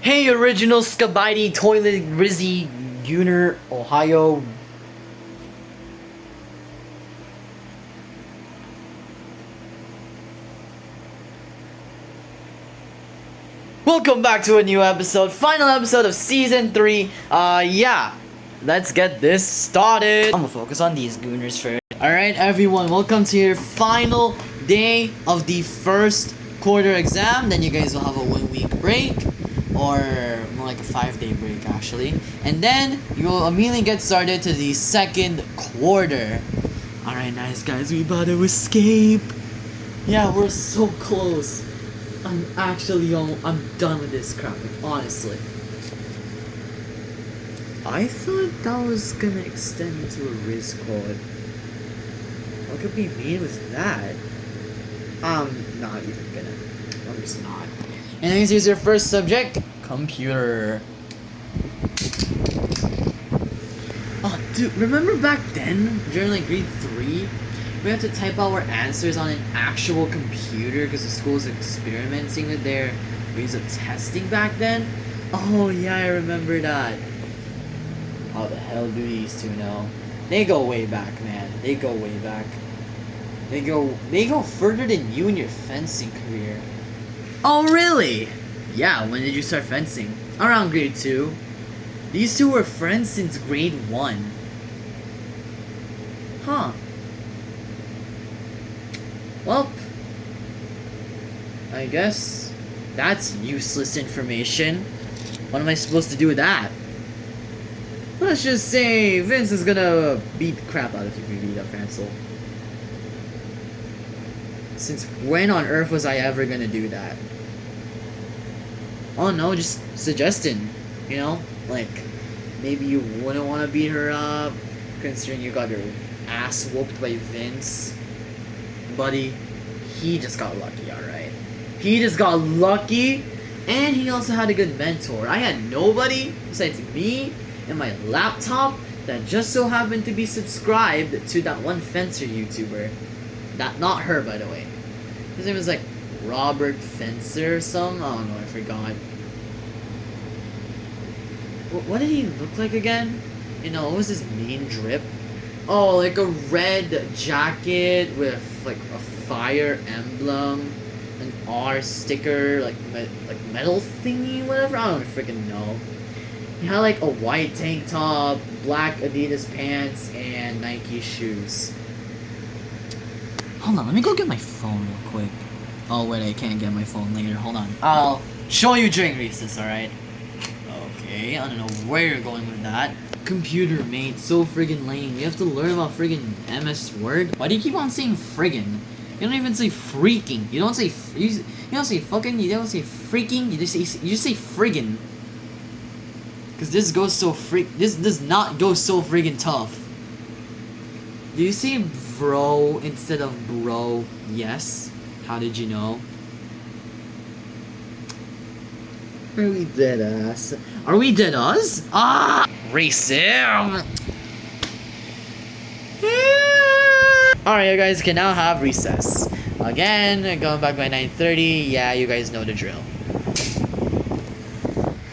Hey, original Skabidi Toilet Rizzy Gunner, Ohio. Welcome back to a new episode, final episode of season 3. Yeah, let's get this started. I'm gonna focus on these gooners first. Alright, everyone, welcome to your final day of the first quarter exam. Then you guys will have a 1 week break, or more like a 5-day break actually. And then you will immediately get started to the second quarter. Alright, nice guys, we about to escape. Yeah, we're so close. I'm done with this crap, like, honestly. I thought that was gonna extend into a Riz code. What could be mean with that? I'm not even gonna. I'm just not. And then here's your first subject, computer. Oh, dude, remember back then, during like grade 3? We had to type our answers on an actual computer because the school was experimenting with their ways of testing back then. Oh yeah, I remember that. How the hell do these two know? They go way back, man. They go way back. They go further than you in your fencing career. Oh really? Yeah, when did you start fencing? Around grade 2. These two were friends since grade 1. Huh. Well, I guess that's useless information. What am I supposed to do with that? Let's just say Vince is gonna beat the crap out of you if you beat up Hansel. Since when on earth was I ever gonna do that? Oh no, just suggesting, you know? Like, maybe you wouldn't want to beat her up, considering you got your ass whooped by Vince. Buddy, he just got lucky, alright? He just got lucky, and he also had a good mentor. I had nobody besides me and my laptop that just so happened to be subscribed to that one Fencer YouTuber. Not her, by the way. His name was like Robert Fencer or something. I don't know, I forgot. What did he look like again? You know, what was his main drip? Oh, like a red jacket with like a fire emblem, an R sticker, like metal thingy, whatever. I don't freaking know. He had like a white tank top, black Adidas pants, and Nike shoes. Hold on, let me go get my phone real quick. Oh wait, I can't get my phone later. Hold on. I'll show you during recess, alright? Okay, I don't know where you're going with that. Computer, mate, so friggin' lame. You have to learn about friggin' MS Word. Why do you keep on saying friggin'? You don't even say freaking. You don't say you don't say fucking. You don't say freaking. You just say friggin'. Cause this goes so This does not go so friggin' tough. Do you say bro instead of bro? Yes. How did you know? Are we dead ass? Are we dead us? Ah! Racism! Alright, you guys can now have recess. Again, going back by 9:30. Yeah, you guys know the drill.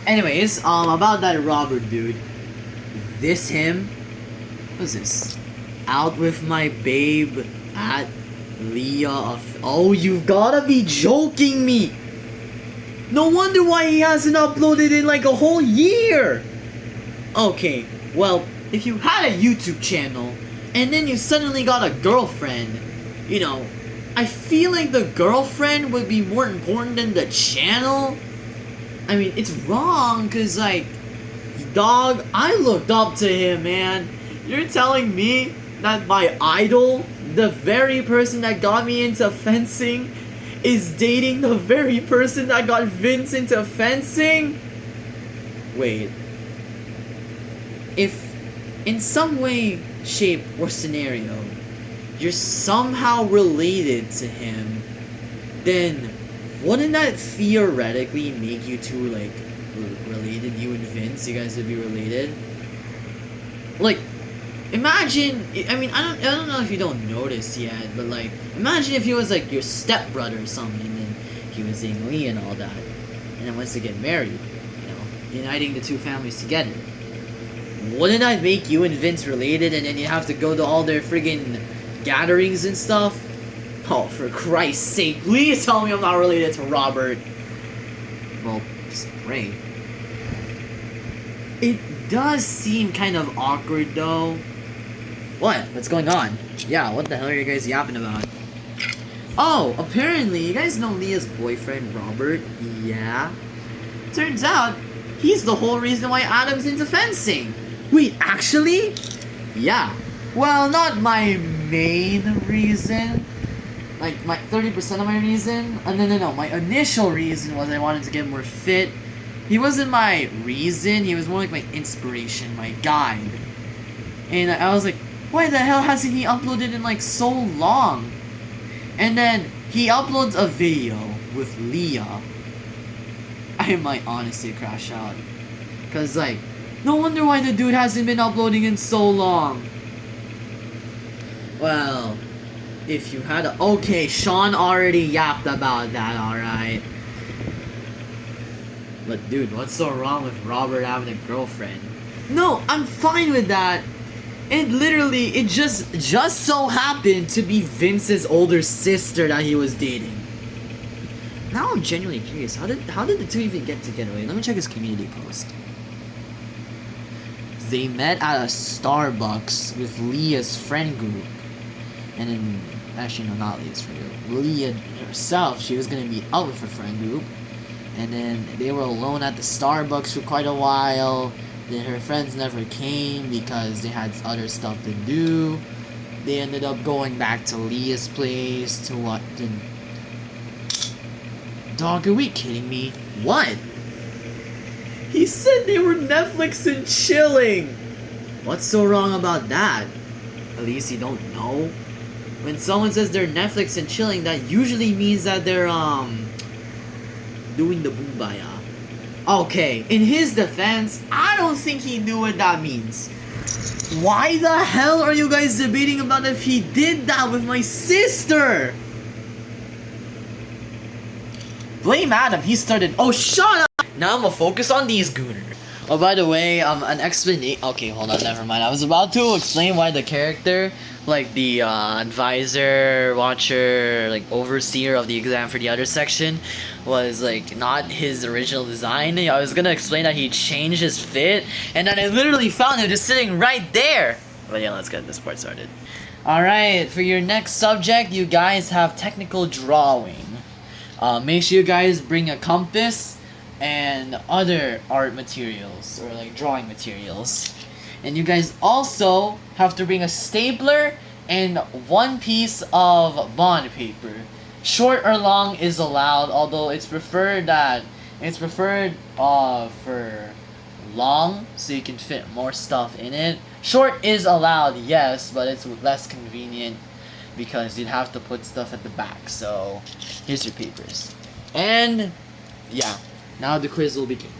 Anyways, about that Robert dude. This him? What's this? Out with my babe at Leah of. Oh, you've gotta be joking me! No wonder why he hasn't uploaded in like a whole year! Okay, well, if you had a YouTube channel, and then you suddenly got a girlfriend, you know, I feel like the girlfriend would be more important than the channel. I mean, it's wrong, cause like, dog, I looked up to him, man. You're telling me that my idol, the very person that got me into fencing, is dating the very person that got Vince into fencing? Wait. If, in some way, shape, or scenario, you're somehow related to him, then wouldn't that theoretically make you two, like, related? You and Vince, you guys would be related? Like, imagine, I mean, I don't know if you don't notice yet, but like, imagine if he was like your stepbrother or something, and then he was dating Lee and all that, and then once they get married, uniting the two families together. Wouldn't that make you and Vince related, and then you have to go to all their friggin' gatherings and stuff? Oh, for Christ's sake, please tell me I'm not related to Robert. Well, just pray. It does seem kind of awkward though. What? What's going on? Yeah, what the hell are you guys yapping about? Oh, apparently you guys know Leah's boyfriend, Robert. Yeah. Turns out, he's the whole reason why Adam's into fencing. Wait, actually? Yeah. Well, not my main reason. Like, my 30% of my reason. No. My initial reason was I wanted to get more fit. He wasn't my reason. He was more like my inspiration, my guide. And I was like, why the hell hasn't he uploaded in like so long? And then he uploads a video with Leah. I might honestly crash out. Cause like, no wonder why the dude hasn't been uploading in so long. Well, if you had a... Okay, Sean already yapped about that, alright. But dude, what's so wrong with Robert having a girlfriend? No, I'm fine with that. It just so happened to be Vince's older sister that he was dating. Now I'm genuinely curious, how did the two even get together? Wait, let me check his community post. They met at a Starbucks with Leah's friend group. And then, actually no, not Leah's friend group. Leah herself, she was gonna meet up with her friend group. And then they were alone at the Starbucks for quite a while. Then her friends never came because they had other stuff to do. They ended up going back to Leah's place to what? Dog, are we kidding me? What? He said they were Netflix and chilling. What's so wrong about that? At least you don't know. When someone says they're Netflix and chilling, that usually means that they're doing the boombaya. Okay, in his defense, I don't think he knew what that means. Why the hell are you guys debating about if he did that with my sister? Blame Adam, he started. Oh, shut up! Now I'm gonna focus on these gooners. Oh, by the way, an explanation. Okay, hold on, never mind. I was about to explain why the character, like the advisor, watcher, like overseer of the exam for the other section, was like not his original design. I was gonna explain that he changed his fit, and then I literally found him just sitting right there. But yeah, let's get this part started. Alright, for your next subject, you guys have technical drawing. Make sure you guys bring a compass and other art materials, or like drawing materials. And you guys also have to bring a stapler and one piece of bond paper. Short or long is allowed, although it's preferred for long so you can fit more stuff in it. Short is allowed, yes, but it's less convenient because you'd have to put stuff at the back. So here's your papers. And yeah, now the quiz will begin.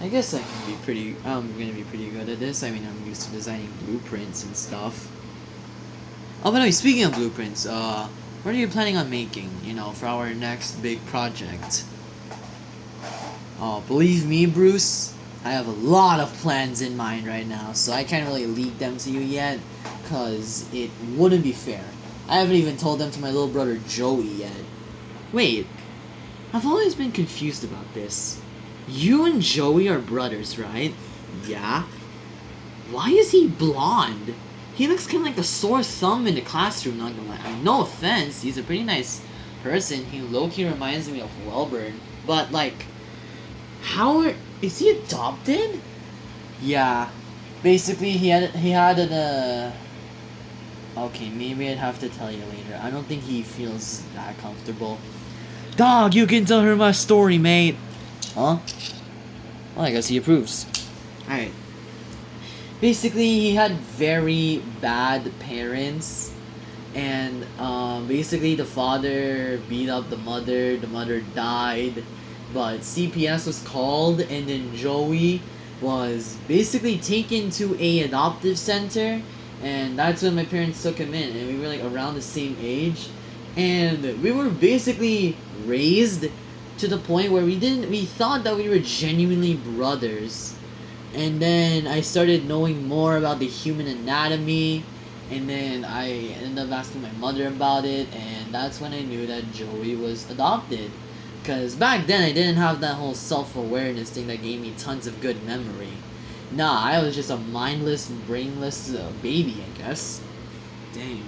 I guess I'm gonna be pretty good at this. I mean, I'm used to designing blueprints and stuff. Oh, by the way, speaking of blueprints, what are you planning on making, for our next big project? Oh, believe me, Bruce, I have a lot of plans in mind right now, so I can't really leak them to you yet, cause it wouldn't be fair. I haven't even told them to my little brother Joey yet. Wait, I've always been confused about this. You and Joey are brothers, right? Yeah. Why is he blonde? He looks kind of like a sore thumb in the classroom, not gonna lie. I mean, no offense, he's a pretty nice person. He low-key reminds me of Welburn. But, like, is he adopted? Yeah. Basically, he had an, okay, maybe I'd have to tell you later. I don't think he feels that comfortable. Dog, you can tell her my story, mate. Huh? Well, I guess he approves. Alright. Basically, he had very bad parents. And, basically the father beat up the mother died. But CPS was called, and then Joey was basically taken to a adoptive center. And that's when my parents took him in, and we were like around the same age. And we were basically raised to the point where we thought that we were genuinely brothers. And then I started knowing more about the human anatomy, and then I ended up asking my mother about it, and that's when I knew that Joey was adopted. Because back then I didn't have that whole self-awareness thing that gave me tons of good memory. Nah, I was just a mindless, brainless baby, I guess. Dang.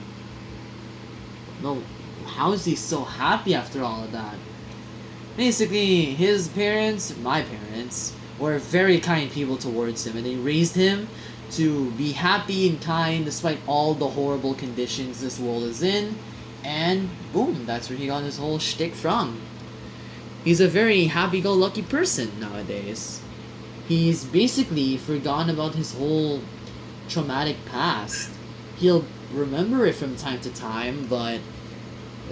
No, how is he so happy after all of that? Basically, his parents, my parents, were very kind people towards him, and they raised him to be happy and kind despite all the horrible conditions this world is in, and boom, that's where he got his whole shtick from. He's a very happy-go-lucky person nowadays. He's basically forgotten about his whole traumatic past. He'll remember it from time to time, but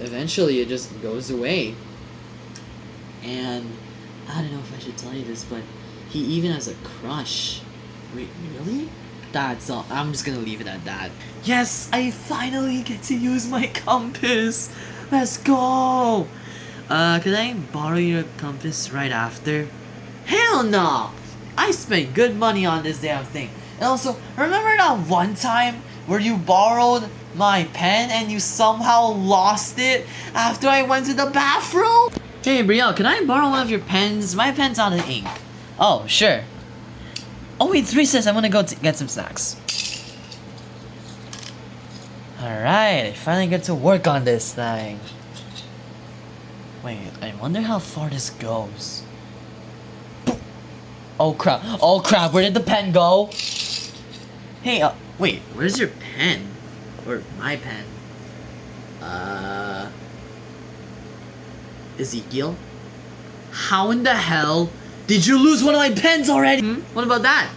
eventually it just goes away. And I don't know if I should tell you this, but he even has a crush. Wait, really? That's all. I'm just gonna leave it at that. Yes, I finally get to use my compass. Let's go. Can I borrow your compass right after? Hell no! I spent good money on this damn thing. And also, remember that one time where you borrowed my pen and you somehow lost it after I went to the bathroom? Hey Brielle, can I borrow one of your pens? My pen's out of ink. Oh, sure. Oh wait, it's recess. I'm gonna go get some snacks. Alright, I finally get to work on this thing. Wait, I wonder how far this goes. Oh crap, where did the pen go? Hey, wait, where's your pen? Or my pen? Ezekiel? How in the hell did you lose one of my pens already? What about that?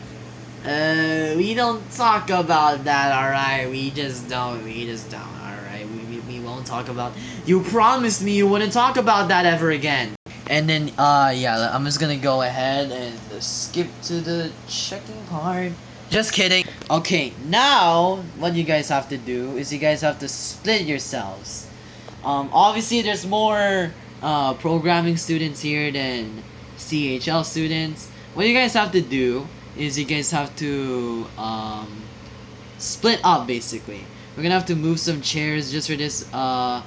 We don't talk about that, alright? We just don't, alright? We won't talk about... You promised me you wouldn't talk about that ever again. And then, yeah, I'm just gonna go ahead and skip to the checking part. Just kidding. Okay, now, what you guys have to do is you guys have to split yourselves. Obviously there's more, programming students here than CHL students. What you guys have to do is you guys have to, split up, basically. We're gonna have to move some chairs just for this, but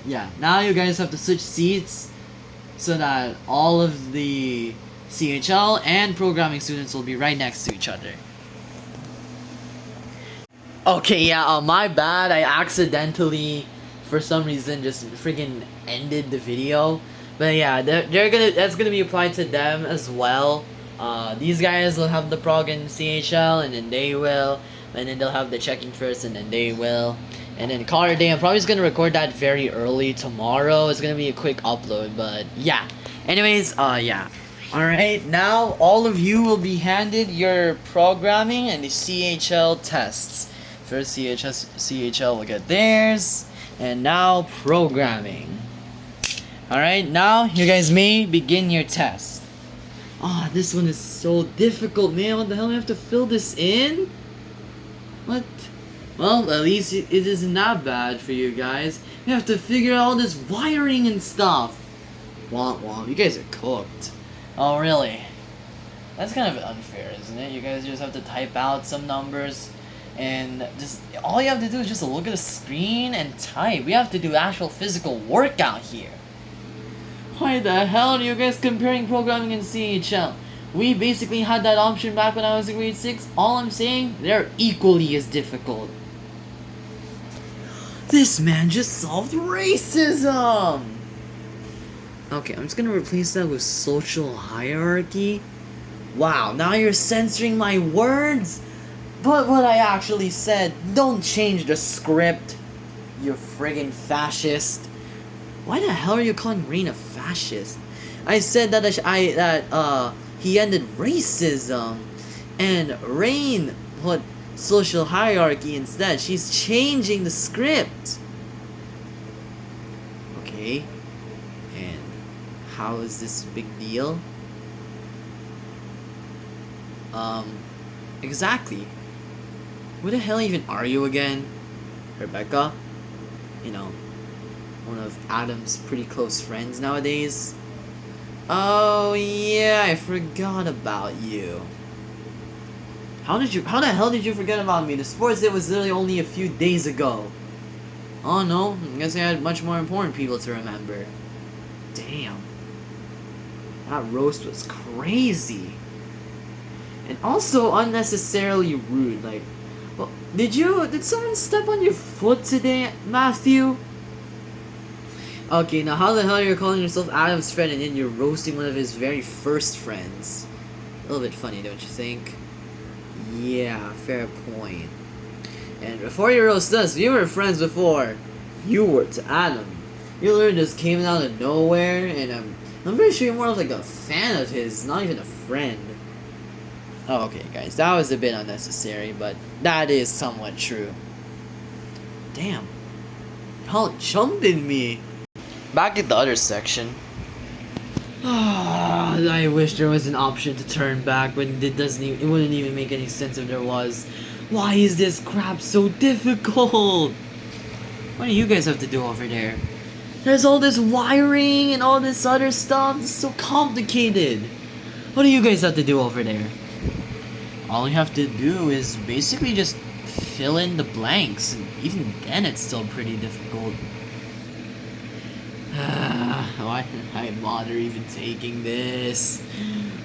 yeah. Now you guys have to switch seats so that all of the CHL and programming students will be right next to each other. Okay, yeah, my bad. I accidentally, for some reason, just freaking ended the video. But yeah, that's gonna be applied to them as well. These guys will have the prog and CHL, and then they will, and then they'll have the checking first, and then they will. And then Color Day, I'm probably just gonna record that very early tomorrow. It's gonna be a quick upload, but yeah. Anyways, yeah. Alright, now all of you will be handed your programming and the CHL tests. First CHL will get theirs, and now programming. Alright, now you guys may begin your test. Ah, this one is so difficult, man. What the hell do I have to fill this in? What? Well, at least it isn't that bad for you guys. You have to figure out all this wiring and stuff. Womp womp, you guys are cooked. Oh, really? That's kind of unfair, isn't it? You guys just have to type out some numbers, and just all you have to do is just look at the screen and type. We have to do actual physical work out here. Why the hell are you guys comparing programming and CHL? We basically had that option back when I was in grade 6. All I'm saying, they're equally as difficult. This man just solved racism! Okay, I'm just gonna replace that with social hierarchy. Wow, now you're censoring my words? But what I actually said, don't change the script, you friggin' fascist. Why the hell are you calling Rain a fascist? I said that he ended racism, and Rain put social hierarchy instead. She's changing the script. Okay, and how is this a big deal? Exactly. Who the hell even are you again? Rebecca? You know, one of Adam's pretty close friends nowadays. Oh yeah, I forgot about you. How the hell did you forget about me? The sports day was literally only a few days ago. Oh no, I guess I had much more important people to remember. Damn. That roast was crazy. And also unnecessarily rude. Like, well, did someone step on your foot today, Matthew? Okay, now how the hell are you calling yourself Adam's friend and then you're roasting one of his very first friends? A little bit funny, don't you think? Yeah, fair point. And before you roast us, we were friends before you were to Adam. You literally just came out of nowhere, and I'm pretty sure you're more of like a fan of his, not even a friend. Oh, okay, guys, that was a bit unnecessary, but that is somewhat true. Damn, y'all jumped in me. Back at the other section. I wish there was an option to turn back, but it wouldn't even make any sense if there was. Why is this crap so difficult? What do you guys have to do over there? There's all this wiring and all this other stuff. It's so complicated. What do you guys have to do over there? All you have to do is basically just fill in the blanks, and even then it's still pretty difficult. Why did I bother even taking this?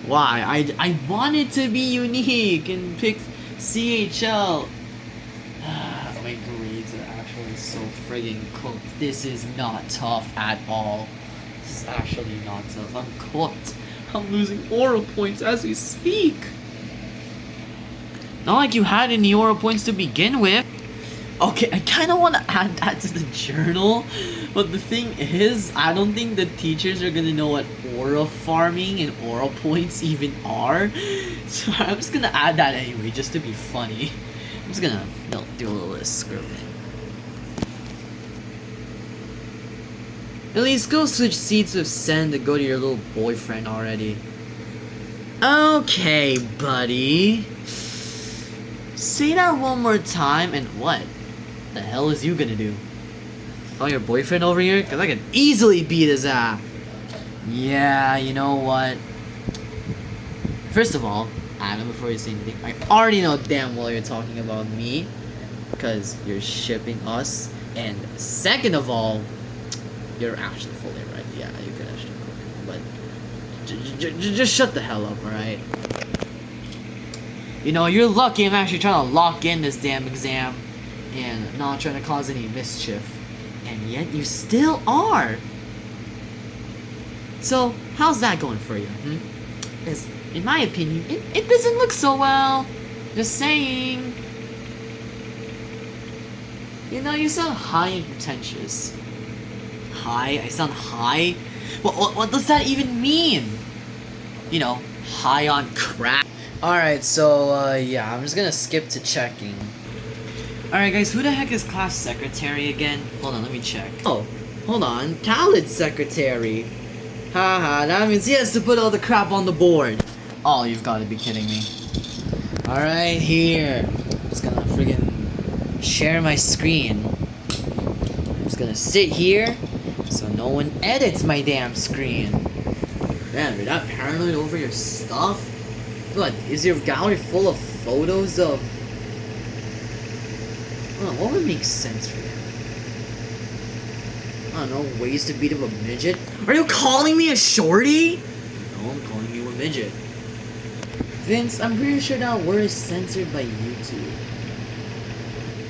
Why? I wanted to be unique and pick CHL. My grades are actually so friggin' cooked. This is not tough at all. This is actually not tough. I'm cooked. I'm losing aura points as we speak. Not like you had any aura points to begin with. Okay, I kind of want to add that to the journal, but the thing is, I don't think the teachers are gonna know what aura farming and aura points even are. So I'm just gonna add that anyway, just to be funny. I'm just gonna do a little scribbling. At least go switch seats with Sen to go to your little boyfriend already. Okay, buddy. Say that one more time and what? The hell is you gonna do? Call your boyfriend over here? Cause I can easily beat his ass. Yeah, you know what? First of all, Adam, before you say anything, I already know damn well you're talking about me. Cause you're shipping us. And second of all, you're actually fully right. Yeah, you could actually cook. But just shut the hell up, alright? You know, you're lucky I'm actually trying to lock in this damn exam and not trying to cause any mischief. And yet you still are. So, how's that going for you? Because, in my opinion, it doesn't look so well. Just saying. You know, you sound high and pretentious. High? I sound high? What does that even mean? You know, high on crack. Alright, so, yeah, I'm just gonna skip to checking. Alright, guys, who the heck is class secretary again? Hold on, let me check. Oh, hold on. Khaled's secretary. Haha, that means he has to put all the crap on the board. Oh, you've gotta be kidding me. Alright, here. I'm just gonna friggin' share my screen. I'm just gonna sit here so no one edits my damn screen. Man, you're that paranoid over your stuff? What, is your gallery full of photos of... Hold on, what would make sense for you? I don't know, ways to beat up a midget? Are you calling me a shorty? No, I'm calling you a midget. Vince, I'm pretty sure that word is censored by YouTube.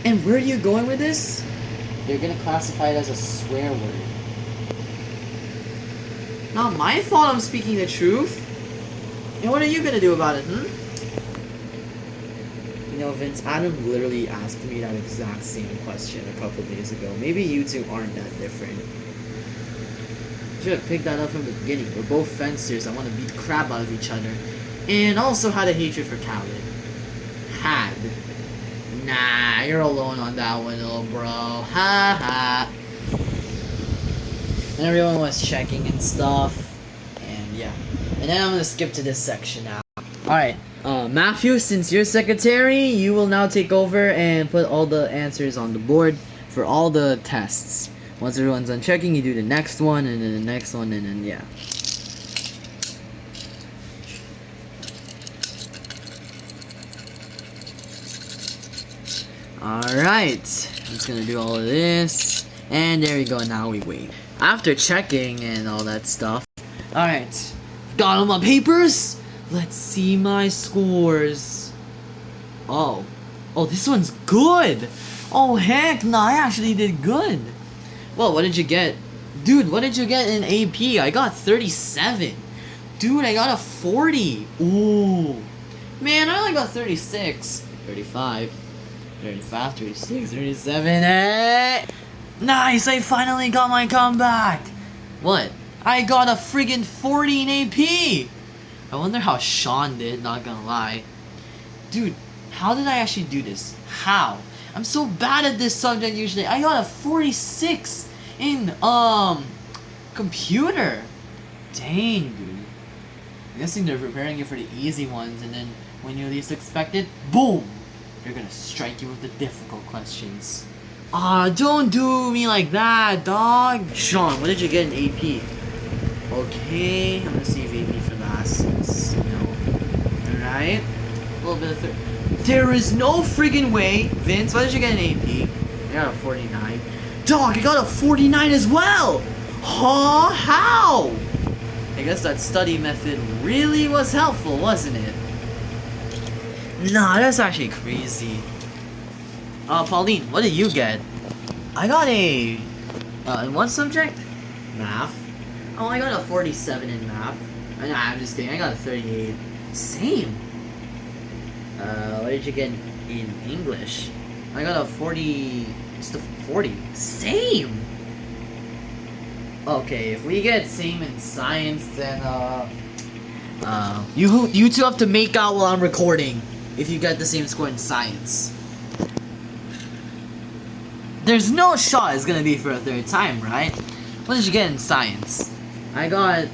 And where are you going with this? You're gonna classify it as a swear word. Not my fault I'm speaking the truth. And what are you gonna do about it, You know, Vince, Adam literally asked me that exact same question a couple days ago. Maybe you two aren't that different. Should have picked that up from the beginning. We're both fencers that want to beat the crap out of each other. And also had a hatred for Khaled. Had. Nah, you're alone on that one, little bro. Ha ha. And everyone was checking and stuff. And yeah. And then I'm gonna skip to this section now. Alright, Matthew, since you're secretary, you will now take over and put all the answers on the board for all the tests. Once everyone's done checking, you do the next one, and then the next one, and then yeah. Alright, I'm just gonna do all of this, and there we go, now we wait. After checking and all that stuff, alright, got all my papers, let's see my scores. Oh, this one's good! Oh heck, no, I actually did good. Well, what did you get? Dude, what did you get in AP? I got 37. Dude, I got a 40. Ooh. Man, I only got 36. 35. 35, 36, 37. Hey! Nice, I finally got my comeback. What? I got a friggin' 40 in AP. I wonder how Sean did, not gonna lie. Dude, how did I actually do this? How? I'm so bad at this subject usually. I got a 46 in, computer. Dang, dude. I'm guessing they're preparing you for the easy ones, and then when you least expect it, boom! They're gonna strike you with the difficult questions. Ah, don't do me like that, dog! Sean, what did you get in AP? Okay, I'm gonna see if AP for last. No. Alright. A little bit of There is no friggin' way! Vince, what did you get in AP? I got a 49. Dog, I got a 49 as well! Huh? How? I guess that study method really was helpful, wasn't it? Nah, that's actually crazy. Pauline, what did you get? I got a... in what subject? Math. Oh, I got a 47 in math. Nah, I'm just kidding, I got a 38. Same. What did you get in English? I got a 40... Just a 40. Same! Okay, if we get same in science, then, you two have to make out while I'm recording. If you get the same score in science. There's no shot it's gonna be for a third time, right? What did you get in science? I got a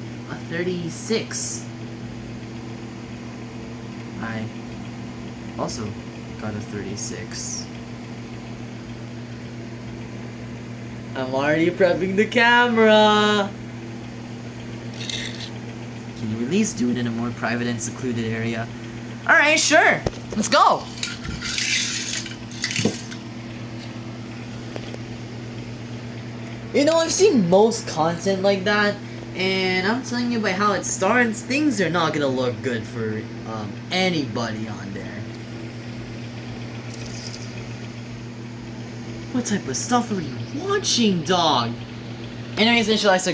36. I also got a 36. I'm already prepping the camera! Can you at least do it in a more private and secluded area? Alright, sure! Let's go! You know, I've seen most content like that, and I'm telling you by how it starts, things are not gonna look good for anybody on there. What type of stuff are you watching, dog? Anyways, initialize